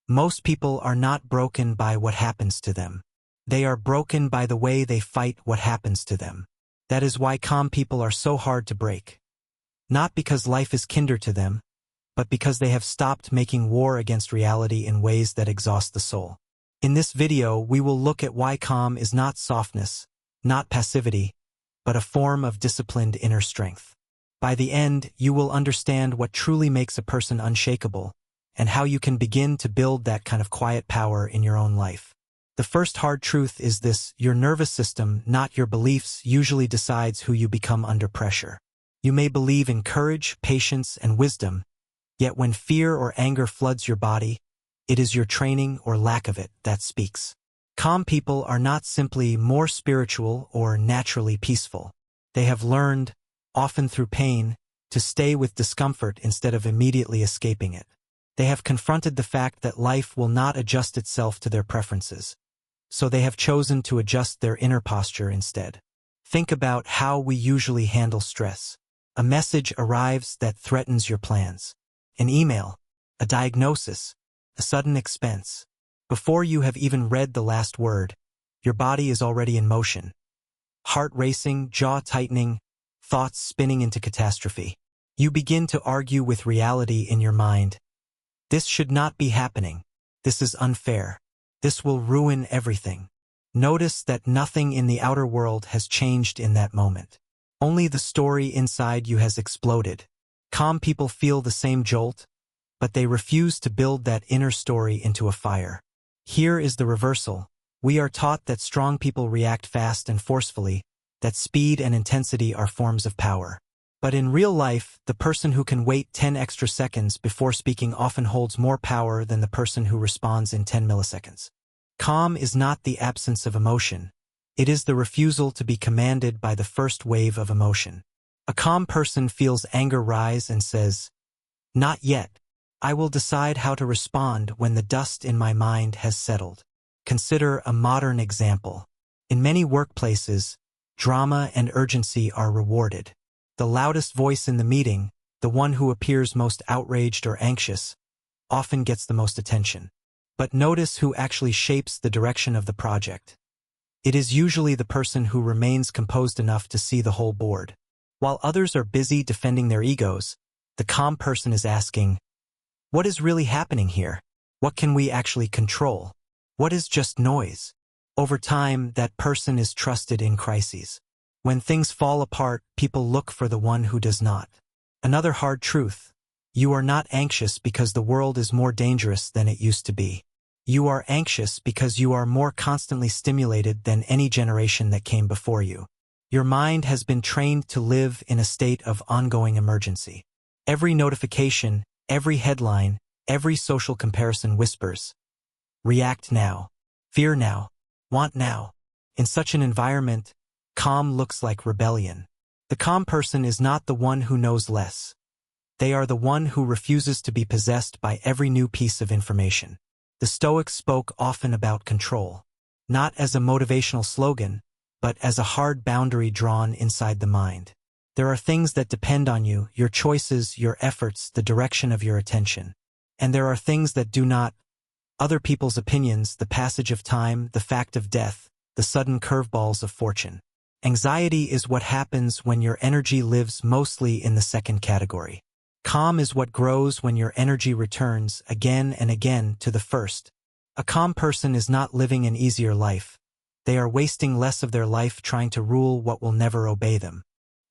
Most people are not broken by what happens to them. They are broken by the way they fight what happens to them. That is why calm people are so hard to break. Not because life is kinder to them, but because they have stopped making war against reality in ways that exhaust the soul. In this video, we will look at why calm is not softness, not passivity, but a form of disciplined inner strength. By the end, you will understand what truly makes a person unshakable, and how you can begin to build that kind of quiet power in your own life. The first hard truth is this: your nervous system, not your beliefs, usually decides who you become under pressure. You may believe in courage, patience, and wisdom, yet when fear or anger floods your body, it is your training or lack of it that speaks. Calm people are not simply more spiritual or naturally peaceful. They have learned, often through pain, to stay with discomfort instead of immediately escaping it. They have confronted the fact that life will not adjust itself to their preferences, so they have chosen to adjust their inner posture instead. Think about how we usually handle stress. A message arrives that threatens your plans. An email, a diagnosis, a sudden expense. Before you have even read the last word, your body is already in motion. Heart racing, jaw tightening, thoughts spinning into catastrophe. You begin to argue with reality in your mind. This should not be happening. This is unfair. This will ruin everything. Notice that nothing in the outer world has changed in that moment. Only the story inside you has exploded. Calm people feel the same jolt, but they refuse to build that inner story into a fire. Here is the reversal. We are taught that strong people react fast and forcefully, that speed and intensity are forms of power. But in real life, the person who can wait 10 extra seconds before speaking often holds more power than the person who responds in 10 milliseconds. Calm is not the absence of emotion. It is the refusal to be commanded by the first wave of emotion. A calm person feels anger rise and says, "Not yet. I will decide how to respond when the dust in my mind has settled." Consider a modern example. In many workplaces, drama and urgency are rewarded. The loudest voice in the meeting, the one who appears most outraged or anxious, often gets the most attention. But notice who actually shapes the direction of the project. It is usually the person who remains composed enough to see the whole board. While others are busy defending their egos, the calm person is asking, what is really happening here? What can we actually control? What is just noise? Over time, that person is trusted in crises. When things fall apart, people look for the one who does not. Another hard truth: you are not anxious because the world is more dangerous than it used to be. You are anxious because you are more constantly stimulated than any generation that came before you. Your mind has been trained to live in a state of ongoing emergency. Every notification, every headline, every social comparison whispers, react now, fear now, want now. In such an environment, calm looks like rebellion. The calm person is not the one who knows less. They are the one who refuses to be possessed by every new piece of information. The Stoics spoke often about control, not as a motivational slogan, but as a hard boundary drawn inside the mind. There are things that depend on you, your choices, your efforts, the direction of your attention. And there are things that do not. Other people's opinions, the passage of time, the fact of death, the sudden curveballs of fortune. Anxiety is what happens when your energy lives mostly in the second category. Calm is what grows when your energy returns again and again to the first. A calm person is not living an easier life. They are wasting less of their life trying to rule what will never obey them.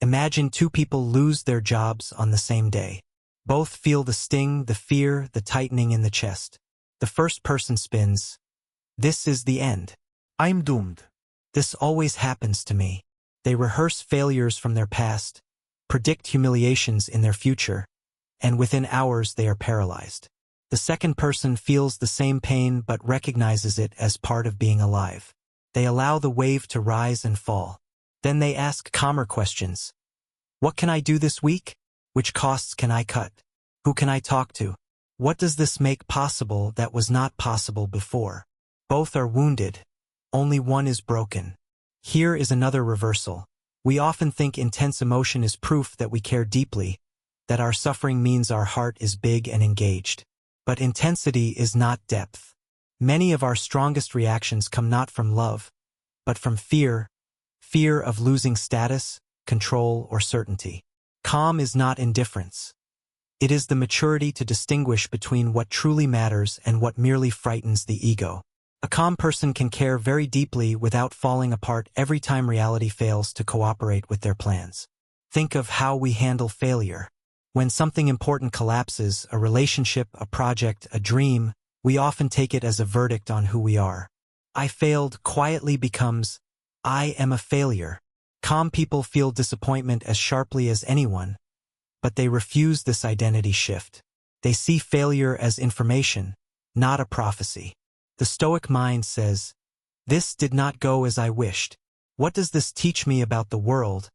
Imagine two people lose their jobs on the same day. Both feel the sting, the fear, the tightening in the chest. The first person spins, "This is the end. I'm doomed. This always happens to me." They rehearse failures from their past, predict humiliations in their future, and within hours they are paralyzed. The second person feels the same pain but recognizes it as part of being alive. They allow the wave to rise and fall. Then they ask calmer questions. What can I do this week? Which costs can I cut? Who can I talk to? What does this make possible that was not possible before? Both are wounded. Only one is broken. Here is another reversal. We often think intense emotion is proof that we care deeply, that our suffering means our heart is big and engaged. But intensity is not depth. Many of our strongest reactions come not from love, but from fear, fear of losing status, control, or certainty. Calm is not indifference. It is the maturity to distinguish between what truly matters and what merely frightens the ego. A calm person can care very deeply without falling apart every time reality fails to cooperate with their plans. Think of how we handle failure. When something important collapses, a relationship, a project, a dream, we often take it as a verdict on who we are. I failed quietly becomes, I am a failure. Calm people feel disappointment as sharply as anyone, but they refuse this identity shift. They see failure as information, not a prophecy. The Stoic mind says, "This did not go as I wished. What does this teach me about the world,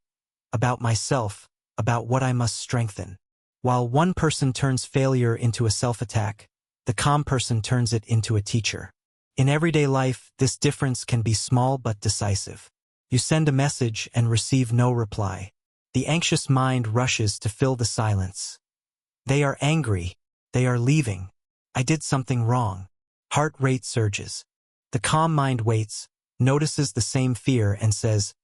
about myself, about what I must strengthen?" While one person turns failure into a self-attack, the calm person turns it into a teacher. In everyday life, this difference can be small but decisive. You send a message and receive no reply. The anxious mind rushes to fill the silence. They are angry. They are leaving. I did something wrong. Heart rate surges. The calm mind waits, notices the same fear and says,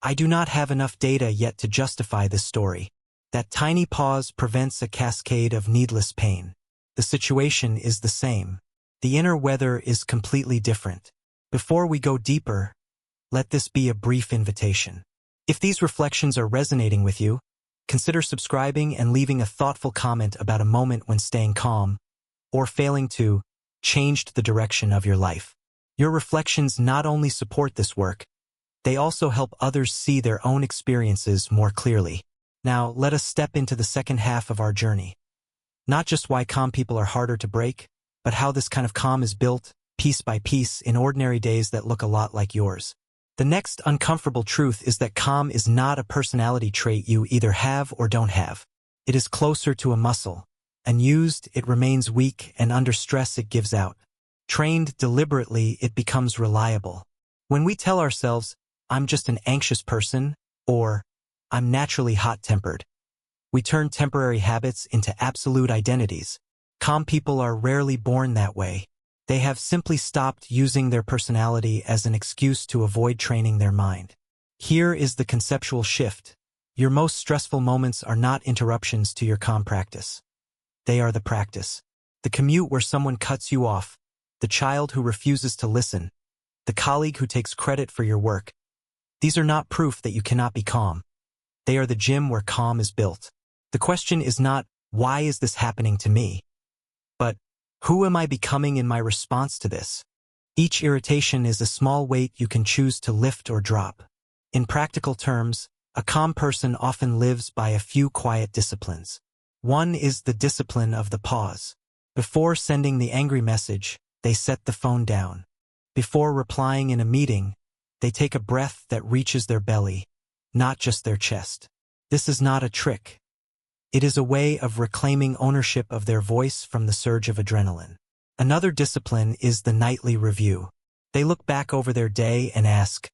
I do not have enough data yet to justify this story. That tiny pause prevents a cascade of needless pain. The situation is the same. The inner weather is completely different. Before we go deeper, let this be a brief invitation. If these reflections are resonating with you, consider subscribing and leaving a thoughtful comment about a moment when staying calm, or failing to, changed the direction of your life. Your reflections not only support this work, they also help others see their own experiences more clearly. Now, let us step into the second half of our journey. Not just why calm people are harder to break, but how this kind of calm is built, piece by piece, in ordinary days that look a lot like yours. The next uncomfortable truth is that calm is not a personality trait you either have or don't have. It is closer to a muscle. Unused, it remains weak, and under stress it gives out. Trained deliberately, it becomes reliable. When we tell ourselves, I'm just an anxious person, or I'm naturally hot-tempered, we turn temporary habits into absolute identities. Calm people are rarely born that way. They have simply stopped using their personality as an excuse to avoid training their mind. Here is the conceptual shift. Your most stressful moments are not interruptions to your calm practice. They are the practice. The commute where someone cuts you off, the child who refuses to listen, the colleague who takes credit for your work. These are not proof that you cannot be calm. They are the gym where calm is built. The question is not, why is this happening to me? But, who am I becoming in my response to this? Each irritation is a small weight you can choose to lift or drop. In practical terms, a calm person often lives by a few quiet disciplines. One is the discipline of the pause. Before sending the angry message, they set the phone down. Before replying in a meeting, they take a breath that reaches their belly, not just their chest. This is not a trick. It is a way of reclaiming ownership of their voice from the surge of adrenaline. Another discipline is the nightly review. They look back over their day and ask,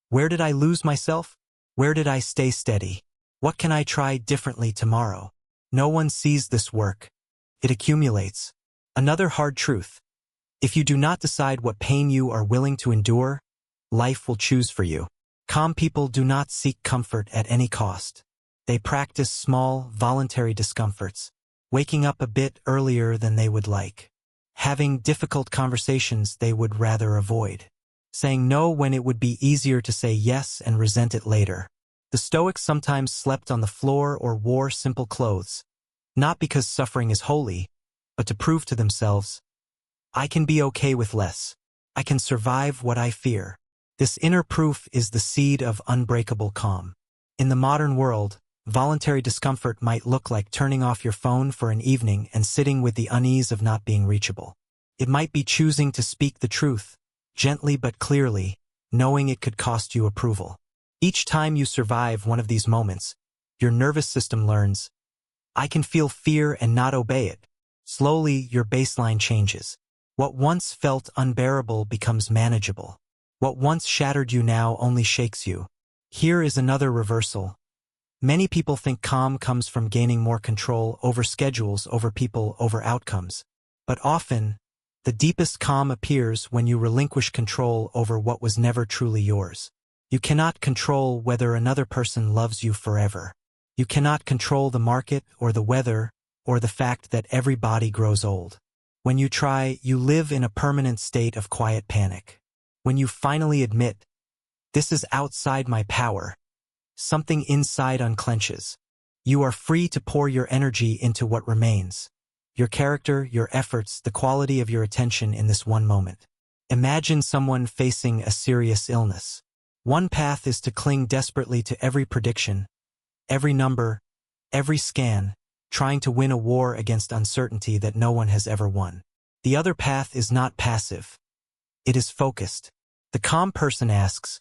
where did I lose myself? Where did I stay steady? What can I try differently tomorrow? No one sees this work. It accumulates. Another hard truth. If you do not decide what pain you are willing to endure, life will choose for you. Calm people do not seek comfort at any cost. They practice small, voluntary discomforts, waking up a bit earlier than they would like, having difficult conversations they would rather avoid, saying no when it would be easier to say yes and resent it later. The Stoics sometimes slept on the floor or wore simple clothes, not because suffering is holy, but to prove to themselves, I can be okay with less. I can survive what I fear. This inner proof is the seed of unbreakable calm. In the modern world, voluntary discomfort might look like turning off your phone for an evening and sitting with the unease of not being reachable. It might be choosing to speak the truth, gently but clearly, knowing it could cost you approval. Each time you survive one of these moments, your nervous system learns, I can feel fear and not obey it. Slowly, your baseline changes. What once felt unbearable becomes manageable. What once shattered you now only shakes you. Here is another reversal. Many people think calm comes from gaining more control over schedules, over people, over outcomes. But often, the deepest calm appears when you relinquish control over what was never truly yours. You cannot control whether another person loves you forever. You cannot control the market or the weather or the fact that every body grows old. When you try, you live in a permanent state of quiet panic. When you finally admit, "This is outside my power," something inside unclenches. You are free to pour your energy into what remains. Your character, your efforts, the quality of your attention in this one moment. Imagine someone facing a serious illness. One path is to cling desperately to every prediction, every number, every scan, trying to win a war against uncertainty that no one has ever won. The other path is not passive. It is focused. The calm person asks,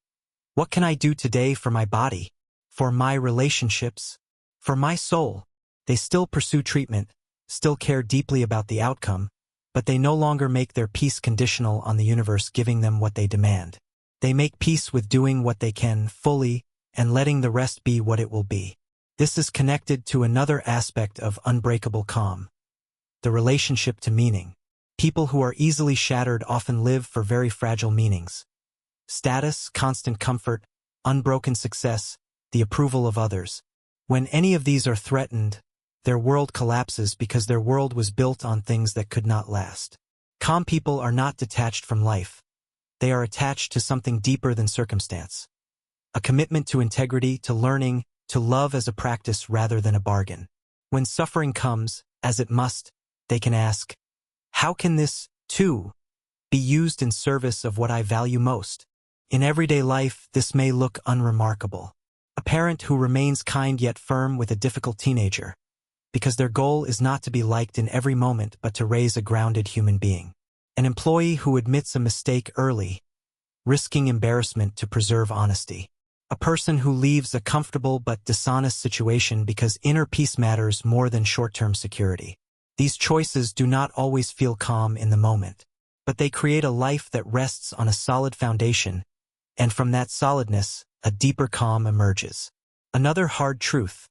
"What can I do today for my body, for my relationships, for my soul?" They still pursue treatment, still care deeply about the outcome, but they no longer make their peace conditional on the universe giving them what they demand. They make peace with doing what they can fully and letting the rest be what it will be. This is connected to another aspect of unbreakable calm, the relationship to meaning. People who are easily shattered often live for very fragile meanings. Status, constant comfort, unbroken success, the approval of others. When any of these are threatened, their world collapses because their world was built on things that could not last. Calm people are not detached from life. They are attached to something deeper than circumstance. A commitment to integrity, to learning, to love as a practice rather than a bargain. When suffering comes, as it must, they can ask, "How can this, too, be used in service of what I value most?" In everyday life, this may look unremarkable. A parent who remains kind yet firm with a difficult teenager, because their goal is not to be liked in every moment but to raise a grounded human being. An employee who admits a mistake early, risking embarrassment to preserve honesty. A person who leaves a comfortable but dishonest situation because inner peace matters more than short-term security. These choices do not always feel calm in the moment, but they create a life that rests on a solid foundation, and from that solidness, a deeper calm emerges. Another hard truth.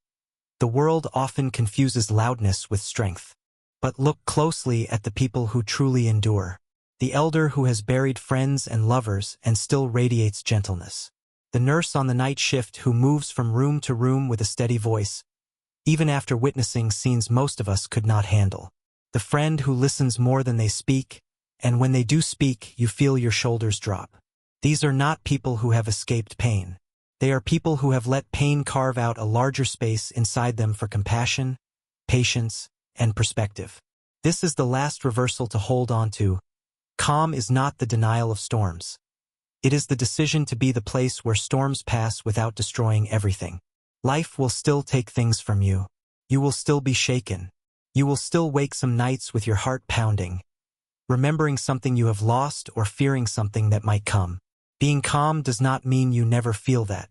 The world often confuses loudness with strength. But look closely at the people who truly endure. The elder who has buried friends and lovers and still radiates gentleness. The nurse on the night shift who moves from room to room with a steady voice, even after witnessing scenes most of us could not handle. The friend who listens more than they speak, and when they do speak, you feel your shoulders drop. These are not people who have escaped pain. They are people who have let pain carve out a larger space inside them for compassion, patience, and perspective. This is the last reversal to hold on to. Calm is not the denial of storms. It is the decision to be the place where storms pass without destroying everything. Life will still take things from you. You will still be shaken. You will still wake some nights with your heart pounding, remembering something you have lost or fearing something that might come. Being calm does not mean you never feel that.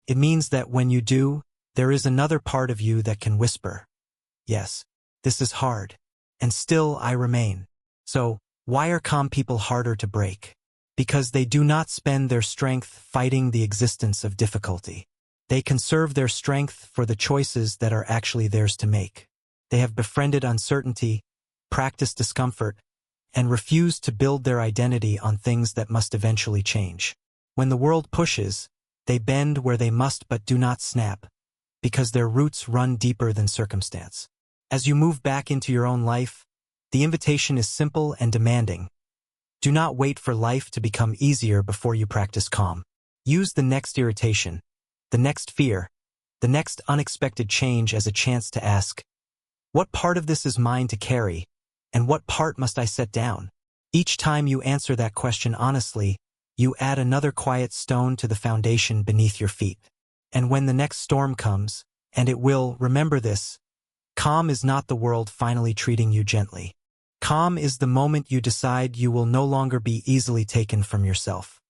It means that when you do, there is another part of you that can whisper, "Yes, this is hard, and still I remain." So, why are calm people harder to break? Because they do not spend their strength fighting the existence of difficulty. They conserve their strength for the choices that are actually theirs to make. They have befriended uncertainty, practiced discomfort, and refused to build their identity on things that must eventually change. When the world pushes, they bend where they must but do not snap, because their roots run deeper than circumstance. As you move back into your own life, the invitation is simple and demanding. Do not wait for life to become easier before you practice calm. Use the next irritation, the next fear, the next unexpected change as a chance to ask, "What part of this is mine to carry, and what part must I set down?" Each time you answer that question honestly, you add another quiet stone to the foundation beneath your feet. And when the next storm comes, and it will, remember this: calm is not the world finally treating you gently. Calm is the moment you decide you will no longer be easily taken from yourself.